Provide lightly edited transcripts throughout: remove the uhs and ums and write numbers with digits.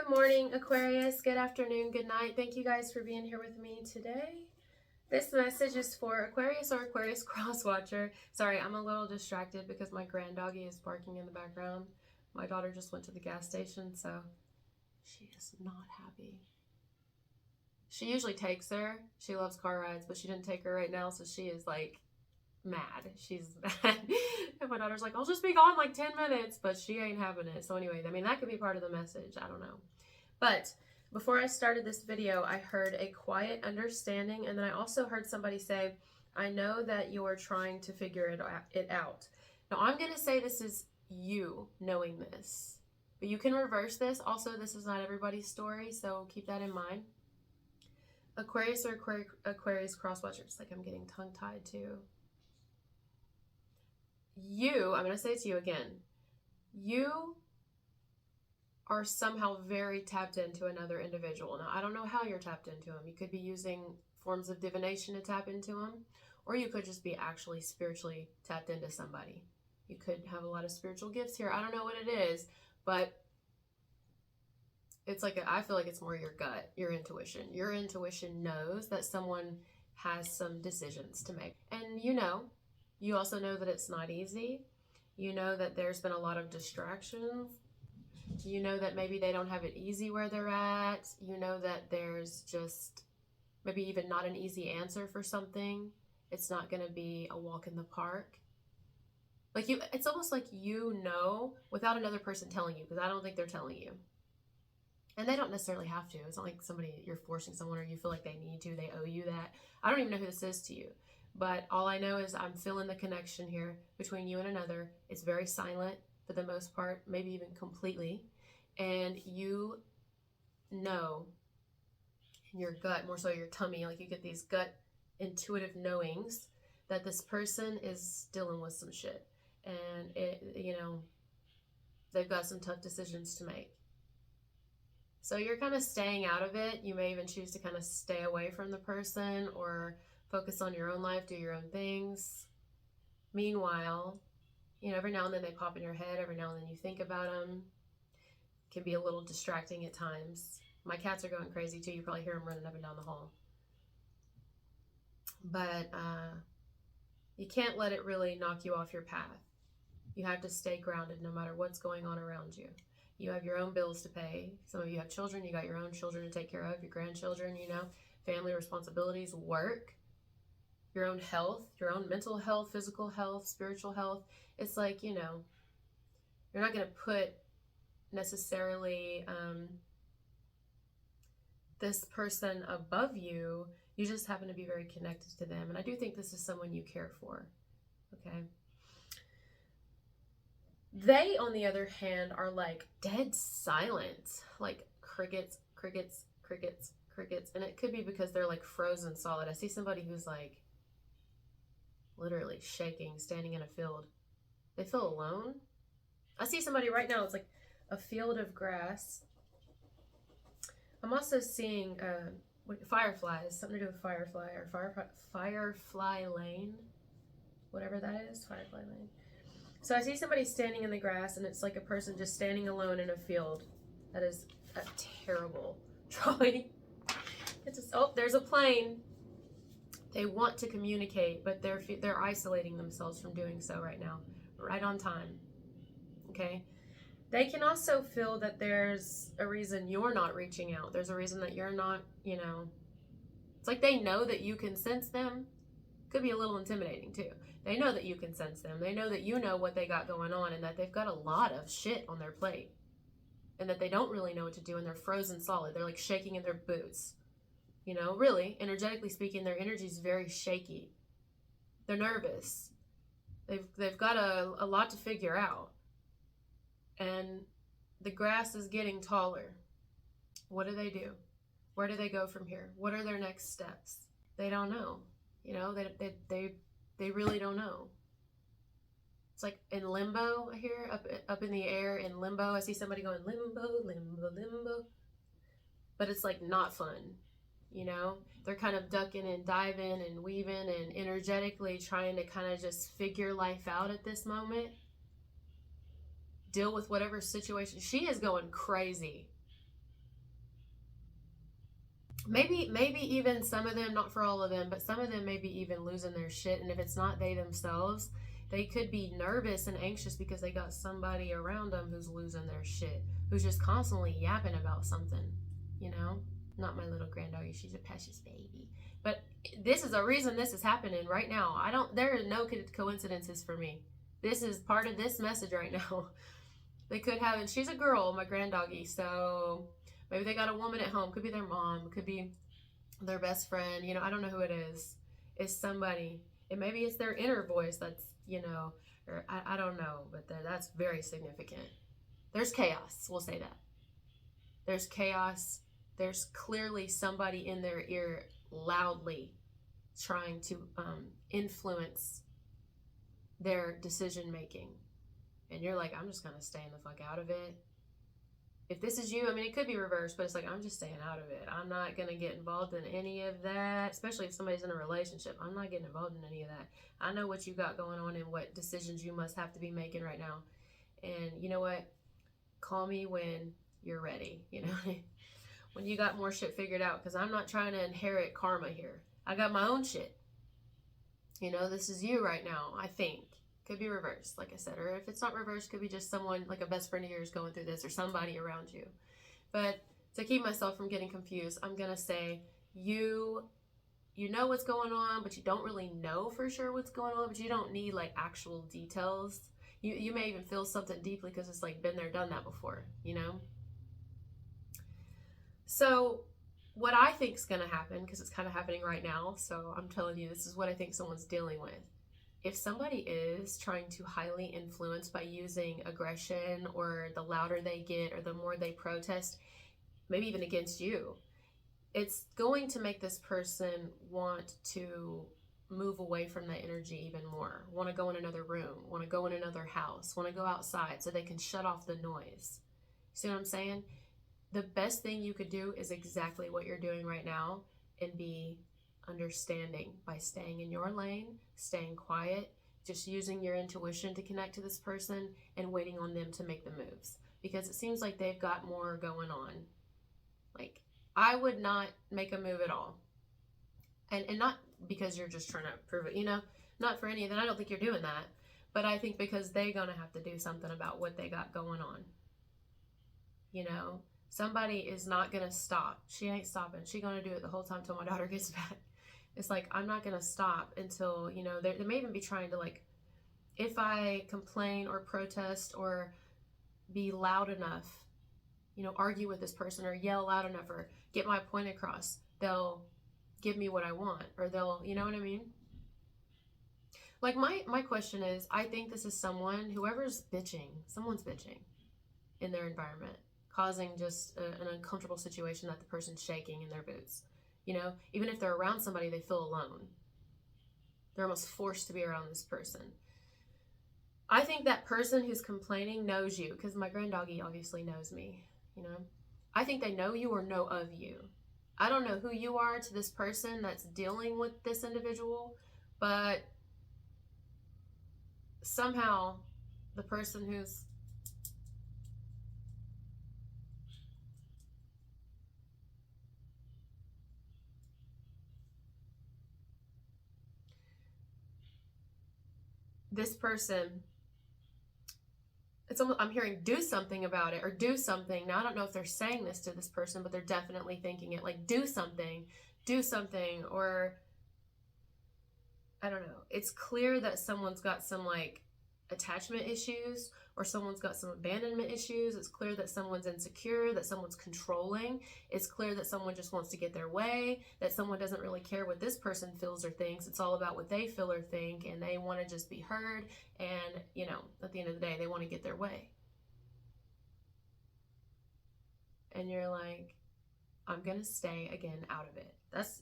Good morning, Aquarius. Good afternoon, good night. Thank you guys for being here with me today. This message is for Aquarius or Aquarius cross-watcher. Sorry, I'm a little distracted because my granddoggy is barking in the background. My daughter just went to the gas station, so she is not happy. She usually takes her. She loves car rides, but she didn't take her right now, so she is like mad. She's mad. And my daughter's like, I'll just be gone like 10 minutes, but she ain't having it. So anyway, I mean, that could be part of the message. I don't know. But before I started this video, I heard a quiet understanding, and then I also heard somebody say, I know that you're trying to figure it out. Now, I'm going to say this is you knowing this, but you can reverse this. Also, this is not everybody's story, so keep that in mind. Aquarius or Aquarius cross-watchers, like I'm getting tongue-tied too. I'm going to say it to you again. You are somehow very tapped into another individual. Now, I don't know how you're tapped into them. You could be using forms of divination to tap into them, or you could just be actually spiritually tapped into somebody. You could have a lot of spiritual gifts here. I don't know what it is, but it's like, I feel like it's more your gut, your intuition. Your intuition knows that someone has some decisions to make. And you also know that it's not easy. You know that there's been a lot of distractions. You know that maybe they don't have it easy where they're at. You know that there's just maybe even not an easy answer for something. It's not going to be a walk in the park. Like it's almost like without another person telling you, because I don't think they're telling you. And they don't necessarily have to. It's not like you're forcing someone or you feel like they need to, they owe you that. I don't even know who this is to you. But all I know is I'm feeling the connection here between you and another. It's very silent for the most part, maybe even completely. And you know in your gut, more so your tummy, like you get these gut intuitive knowings that this person is dealing with some shit. And they've got some tough decisions to make. So you're kind of staying out of it. You may even choose to kind of stay away from the person or focus on your own life, do your own things. Meanwhile, every now and then they pop in your head. Every now and then you think about them. It can be a little distracting at times. My cats are going crazy too. You probably hear them running up and down the hall. But you can't let it really knock you off your path. You have to stay grounded no matter what's going on around you. You have your own bills to pay. Some of you have children. You got your own children to take care of, your grandchildren, family responsibilities, work, your own health, your own mental health, physical health, spiritual health. It's like, you're not going to put necessarily this person above you. You just happen to be very connected to them. And I do think this is someone you care for. Okay. They, on the other hand, are like dead silent, like crickets, crickets, crickets, crickets. And it could be because they're like frozen solid. I see somebody who's like literally shaking, standing in a field. They feel alone. I see somebody right now. It's like a field of grass. I'm also seeing fireflies, something to do with firefly or firefly lane, whatever that is, firefly lane. So I see somebody standing in the grass, and it's like a person just standing alone in a field. That is a terrible drawing. There's a plane. They want to communicate, but they're isolating themselves from doing so right now, right on time. Okay? They can also feel that there's a reason you're not reaching out. There's a reason that you're not, it's like they know that you can sense them. Could be a little intimidating too. They know that you can sense them. They know that you know what they got going on and that they've got a lot of shit on their plate and that they don't really know what to do and they're frozen solid. They're like shaking in their boots. Really, energetically speaking, their energy is very shaky. They're nervous. They've got a lot to figure out. And the grass is getting taller. What do they do? Where do they go from here? What are their next steps? They don't know. They really don't know. It's like in limbo here, up in the air in limbo. I see somebody going limbo, limbo, limbo. But it's like not fun. They're kind of ducking and diving and weaving and energetically trying to kind of just figure life out at this moment. Deal with whatever situation. She is going crazy. maybe even some of them, not for all of them, but some of them maybe even losing their shit. And if it's not they themselves, they could be nervous and anxious because they got somebody around them who's losing their shit, who's just constantly yapping about something, you know? Not my little granddoggy, she's a precious baby. But this is a reason this is happening right now. There are no coincidences for me. This is part of this message right now. They could have, and she's a girl, my granddoggy, so maybe they got a woman at home. Could be their mom, could be their best friend, you know, I don't know who it is. It's somebody. And maybe it's their inner voice that's, you know, or I don't know, but that's very significant. There's chaos, we'll say that. There's chaos. There's clearly somebody in their ear loudly trying to influence their decision making. And you're like, I'm just going to stay the fuck out of it. If this is you, I mean, it could be reversed, but it's like, I'm just staying out of it. I'm not going to get involved in any of that, especially if somebody's in a relationship. I'm not getting involved in any of that. I know what you got going on and what decisions you must have to be making right now. And you know what? Call me when you're ready, you know, when you got more shit figured out, because I'm not trying to inherit karma here. I got my own shit. You know, this is you right now, I think. Could be reversed, like I said, or if it's not reversed, could be just someone, like a best friend of yours going through this, or somebody around you. But to keep myself from getting confused, I'm going to say you know what's going on, but you don't really know for sure what's going on, but you don't need like actual details. You may even feel something deeply because it's like been there, done that before, you know? So what I think is going to happen, because it's kind of happening right now, so I'm telling you, this is what I think someone's dealing with. If somebody is trying to highly influence by using aggression, or the louder they get or the more they protest, maybe even against you, it's going to make this person want to move away from that energy even more, want to go in another room, want to go in another house, want to go outside so they can shut off the noise. See what I'm saying? The best thing you could do is exactly what you're doing right now, and be understanding by staying in your lane, staying quiet, just using your intuition to connect to this person and waiting on them to make the moves, because it seems like they've got more going on. Like, I would not make a move at all, and not because you're just trying to prove it, you know, not for any of that. I don't think you're doing that, but I think because they're gonna have to do something about what they got going on. You know, somebody is not gonna stop. She ain't stopping. She gonna do it the whole time till my daughter gets back. It's like, I'm not going to stop until, you know, they may even be trying to, like, if I complain or protest or be loud enough, you know, argue with this person or yell loud enough or get my point across, they'll give me what I want, or they'll, you know what I mean? Like, my question is, I think this is someone, whoever's bitching, someone's bitching in their environment, causing just an uncomfortable situation that the person's shaking in their boots. You know, even if they're around somebody, they feel alone. They're almost forced to be around this person. I think that person who's complaining knows you, because my granddoggy obviously knows me, you know. I think they know you or know of you. I don't know who you are to this person that's dealing with this individual, but somehow the person who's this person, it's almost, I'm hearing do something about it, or do something. Now, I don't know if they're saying this to this person, but they're definitely thinking it, like, do something, or I don't know. It's clear that someone's got some, like, attachment issues, or someone's got some abandonment issues. It's clear that someone's insecure, that someone's controlling. It's clear that someone just wants to get their way, that someone doesn't really care what this person feels or thinks. It's all about what they feel or think, and they want to just be heard, and, you know, at the end of the day, they want to get their way. And you're like, I'm going to stay, again, out of it.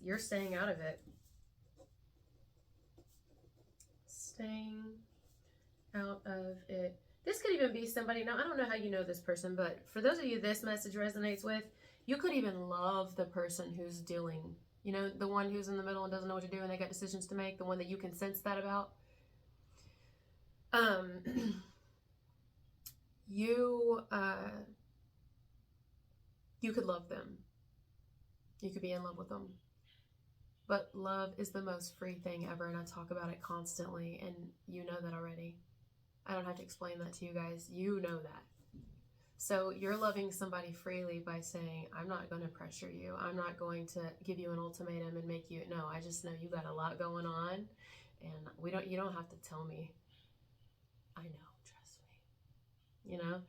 You're staying out of it. Staying out of it. This could even be somebody, now I don't know how you know this person, but for those of you this message resonates with, you could even love the person who's dealing, you know, the one who's in the middle and doesn't know what to do and they got decisions to make, the one that you can sense that about. You could love them. You could be in love with them. But love is the most free thing ever, and I talk about it constantly, and you know that already. I don't have to explain that to you guys. You know that. So you're loving somebody freely by saying, I'm not going to pressure you. I'm not going to give you an ultimatum and make you, no, I just know you got a lot going on, and you don't have to tell me. I know, trust me. You know?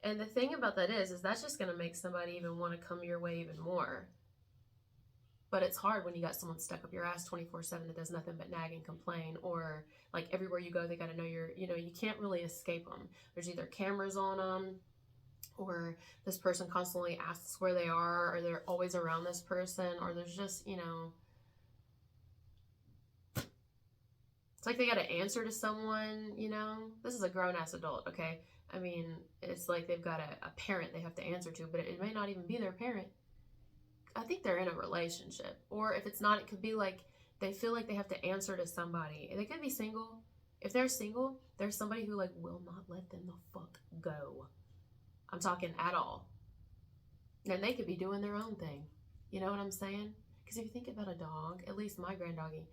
And the thing about that is that's just going to make somebody even want to come your way even more. But it's hard when you got someone stuck up your ass 24/7 that does nothing but nag and complain, or like everywhere you go, they got to know you can't really escape them. There's either cameras on them, or this person constantly asks where they are, or they're always around this person, or there's just, it's like they got to answer to someone, This is a grown-ass adult, okay? I mean, it's like they've got a parent they have to answer to, but it may not even be their parent. I think they're in a relationship. Or if it's not, it could be like they feel like they have to answer to somebody. They could be single. If they're single, there's somebody who will not let them the fuck go. I'm talking at all. And they could be doing their own thing. You know what I'm saying? Because if you think about a dog, at least my grand doggy,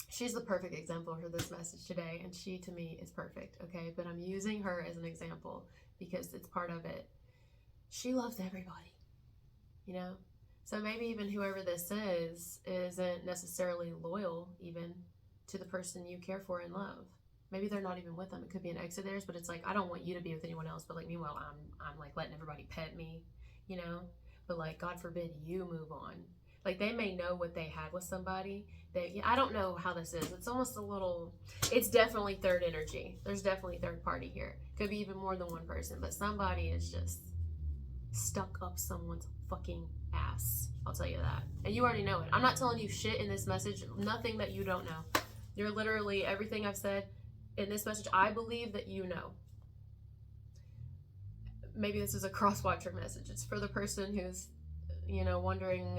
she's the perfect example for this message today. And she, to me, is perfect, okay? But I'm using her as an example because it's part of it. She loves everybody, So maybe even whoever this is isn't necessarily loyal even to the person you care for and love. Maybe they're not even with them. It could be an ex of theirs, but it's like, I don't want you to be with anyone else. But meanwhile, I'm letting everybody pet me, But God forbid you move on. They may know what they had with somebody. I don't know how this is. It's almost it's definitely third energy. There's definitely third party here. Could be even more than one person, but somebody is just stuck up someone's fucking ass. I'll tell you that. And you already know it. I'm not telling you shit in this message. Nothing that you don't know. You're literally, everything I've said in this message, I believe that you know. Maybe this is a cross-watcher message. It's for the person who's, wondering,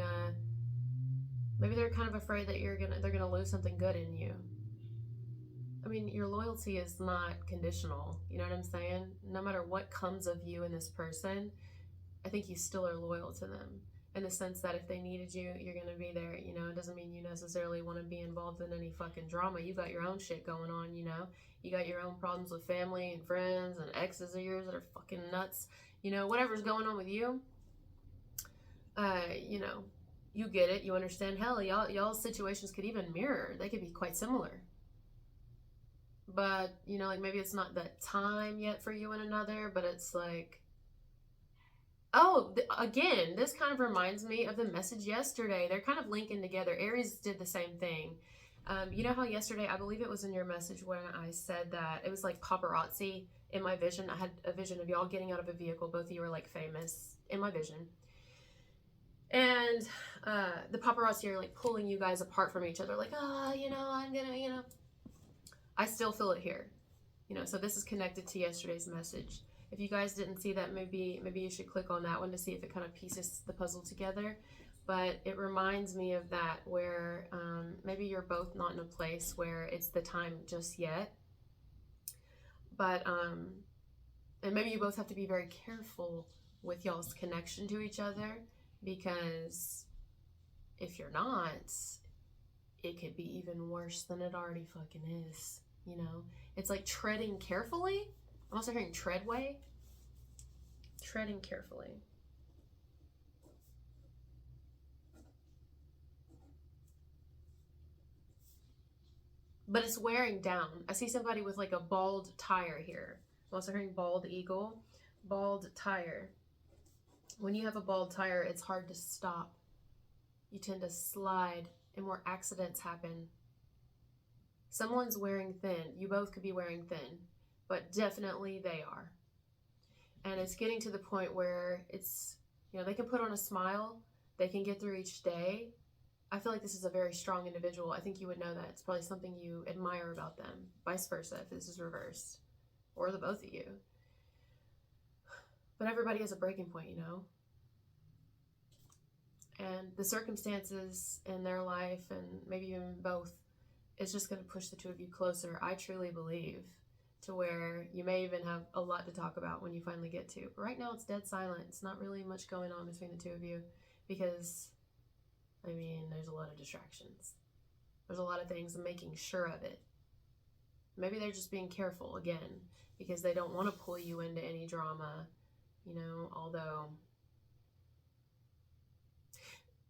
maybe they're kind of afraid that they're gonna lose something good in you. I mean, your loyalty is not conditional. You know what I'm saying? No matter what comes of you and this person, I think you still are loyal to them in the sense that if they needed you, you're going to be there. It doesn't mean you necessarily want to be involved in any fucking drama. You got your own shit going on, You got your own problems with family and friends and exes of yours that are fucking nuts. Whatever's going on with you, you get it. You understand. Hell, y'all's situations could even mirror. They could be quite similar. But, maybe it's not that time yet for you and another, but it's like, oh, again, this kind of reminds me of the message yesterday. They're kind of linking together. Aries did the same thing. You know how yesterday, I believe it was in your message when I said that it was like paparazzi in my vision. I had a vision of y'all getting out of a vehicle. Both of you were famous in my vision. And the paparazzi are pulling you guys apart from each other. I'm gonna, I still feel it here. So this is connected to yesterday's message. If you guys didn't see that, maybe you should click on that one to see if it kind of pieces the puzzle together. But it reminds me of that where maybe you're both not in a place where it's the time just yet. But, and maybe you both have to be very careful with y'all's connection to each other, because if you're not, it could be even worse than it already fucking is, It's like treading carefully. I'm also hearing treadway. Treading carefully. But it's wearing down. I see somebody with a bald tire here. I'm also hearing bald eagle. Bald tire. When you have a bald tire, it's hard to stop. You tend to slide and more accidents happen. Someone's wearing thin. You both could be wearing thin. But definitely they are. And it's getting to the point where it's, they can put on a smile. They can get through each day. I feel like this is a very strong individual. I think you would know that. It's probably something you admire about them. Vice versa, if this is reversed. Or the both of you. But everybody has a breaking point, And the circumstances in their life, and maybe even both, is just going to push the two of you closer. I truly believe. To where you may even have a lot to talk about when you finally get to. But right now it's dead silent. It's not really much going on between the two of you, because I mean, there's a lot of distractions. There's a lot of things and making sure of it. Maybe they're just being careful, again, because they don't want to pull you into any drama, you know, although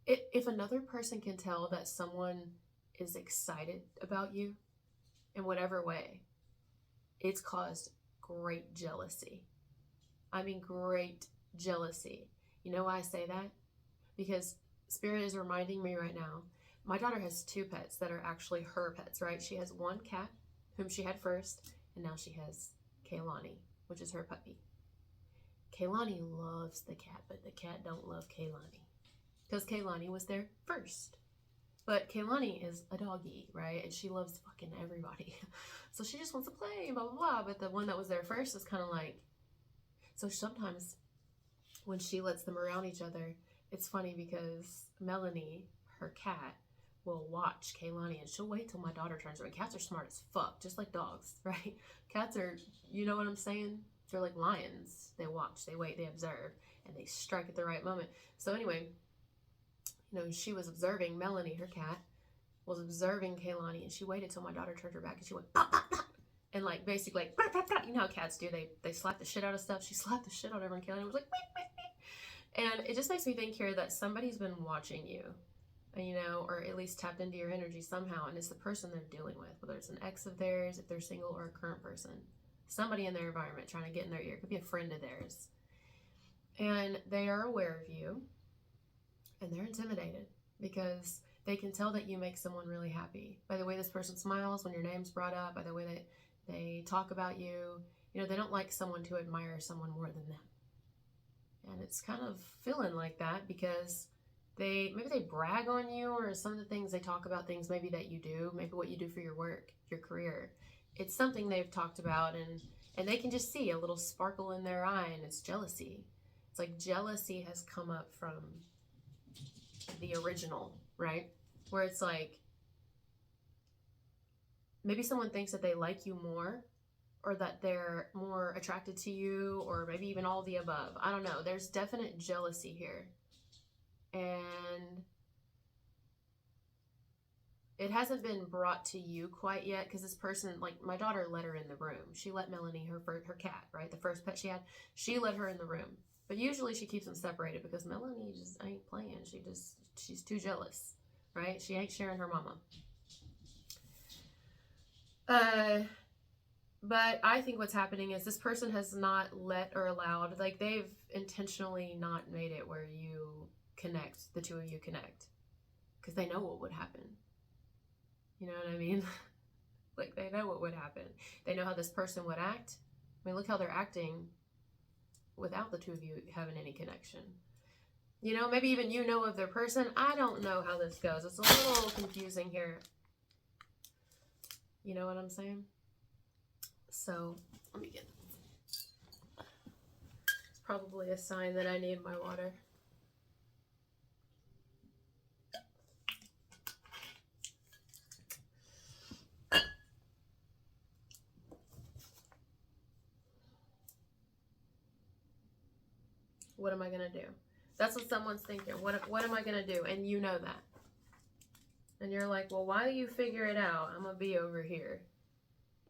if another person can tell that someone is excited about you in whatever way, it's caused great jealousy. I mean, great jealousy. You know why I say that? Because Spirit is reminding me right now, my daughter has 2 pets that are actually her pets, right? She has 1 cat, whom she had first, and now she has Kaylani, which is her puppy. Kaylani loves the cat, but the cat don't love Kaylani, because Kaylani was there first. But Kaylani is a doggy, right? And she loves fucking everybody. So she just wants to play, blah, blah, blah. But the one that was there first is kind of like... So sometimes when she lets them around each other, it's funny because Melanie, her cat, will watch Kaylani and she'll wait till my daughter turns around. Cats are smart as fuck, just like dogs, right? Cats are, you know what I'm saying? They're like lions. They watch, they wait, they observe, and they strike at the right moment. So anyway, you know, she was observing Melanie, her cat, was observing Kaylani, and she waited till my daughter turned her back, and she went, pop, pop, pop, and like, basically, like, pop, pop, pop. You know how cats do, they slap the shit out of stuff. She slapped the shit out of her, and Kaylani was like, beep, beep, beep. And it just makes me think here that somebody's been watching you, you know, or at least tapped into your energy somehow, and it's the person they're dealing with, whether it's an ex of theirs, if they're single, or a current person. Somebody in their environment trying to get in their ear. It could be a friend of theirs. And they are aware of you, and they're intimidated because they can tell that you make someone really happy by the way this person smiles when your name's brought up, by the way that they talk about you. You know, they don't like someone to admire someone more than them. And it's kind of feeling like that because maybe they brag on you, or some of the things they talk about, things maybe that you do, maybe what you do for your work, your career. It's something they've talked about, and they can just see a little sparkle in their eye, and it's jealousy. It's like jealousy has come up from the original, right? Where it's like, maybe someone thinks that they like you more, or that they're more attracted to you, or maybe even all the above. I don't know. There's definite jealousy here. And it hasn't been brought to you quite yet, because this person, like my daughter, let her in the room. She let Melanie, her cat, right? The first pet she had, she let her in the room. But usually she keeps them separated because Melanie just ain't playing. She's too jealous, right? She ain't sharing her mama. But I think what's happening is this person has not let or allowed, like they've intentionally not made it where you connect, the two of you connect, because they know what would happen. You know what I mean? Like, they know what would happen. They know how this person would act. I mean, look how they're acting without the two of you having any connection. You know, maybe even you know of their person. I don't know how this goes. It's a little confusing here. You know what I'm saying? So, let me get... It's probably a sign that I need my water. What am I going to do? That's what someone's thinking. What am I going to do? And you know that. And you're like, well, while you figure it out, I'm going to be over here.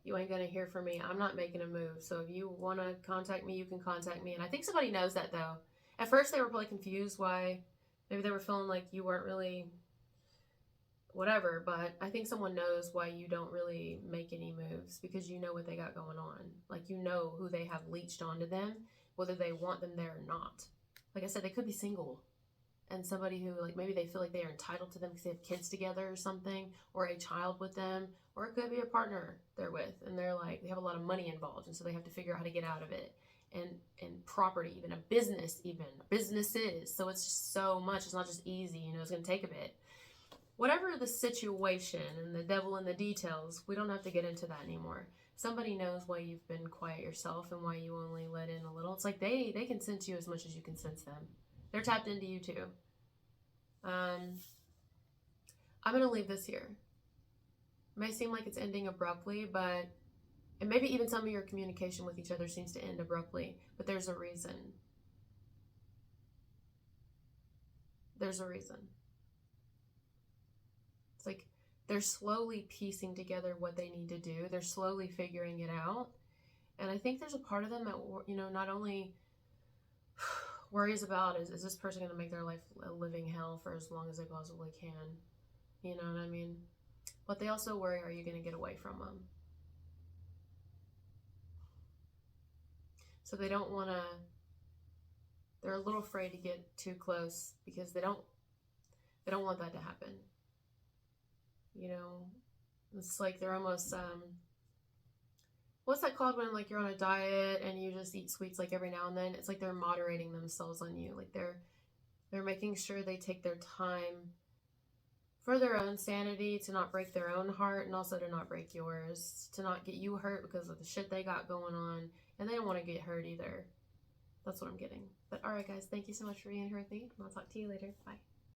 You ain't going to hear from me. I'm not making a move. So if you want to contact me, you can contact me. And I think somebody knows that, though. At first, they were probably confused why. Maybe they were feeling like you weren't really whatever. But I think someone knows why you don't really make any moves, because you know what they got going on. Like, you know who they have leached onto them, whether they want them there or not. Like I said, they could be single. And somebody who, like, maybe they feel like they are entitled to them because they have kids together or something, or a child with them, or it could be a partner they're with, and they're like, they have a lot of money involved, and so they have to figure out how to get out of it. And property, even a business, businesses. So it's just so much. It's not just easy, you know, it's going to take a bit. Whatever the situation and the devil in the details, we don't have to get into that anymore. Somebody knows why you've been quiet yourself and why you only let in a little. It's like they can sense you as much as you can sense them. They're tapped into you too. I'm going to leave this here. It may seem like it's ending abruptly, and maybe even some of your communication with each other seems to end abruptly, but there's a reason. There's a reason. they're slowly piecing together what they need to do. They're slowly figuring it out. And I think there's a part of them that, you know, not only worries about is this person going to make their life a living hell for as long as they possibly can? You know what I mean? But they also worry, are you going to get away from them? So they don't want to, they're a little afraid to get too close because they don't want that to happen. You know, it's like they're almost, what's that called when like you're on a diet and you just eat sweets like every now and then? It's like they're moderating themselves on you. Like they're making sure they take their time for their own sanity, to not break their own heart, and also to not break yours, to not get you hurt because of the shit they got going on, and they don't want to get hurt either. That's what I'm getting. But all right, guys, thank you so much for being here with me. I'll talk to you later. Bye.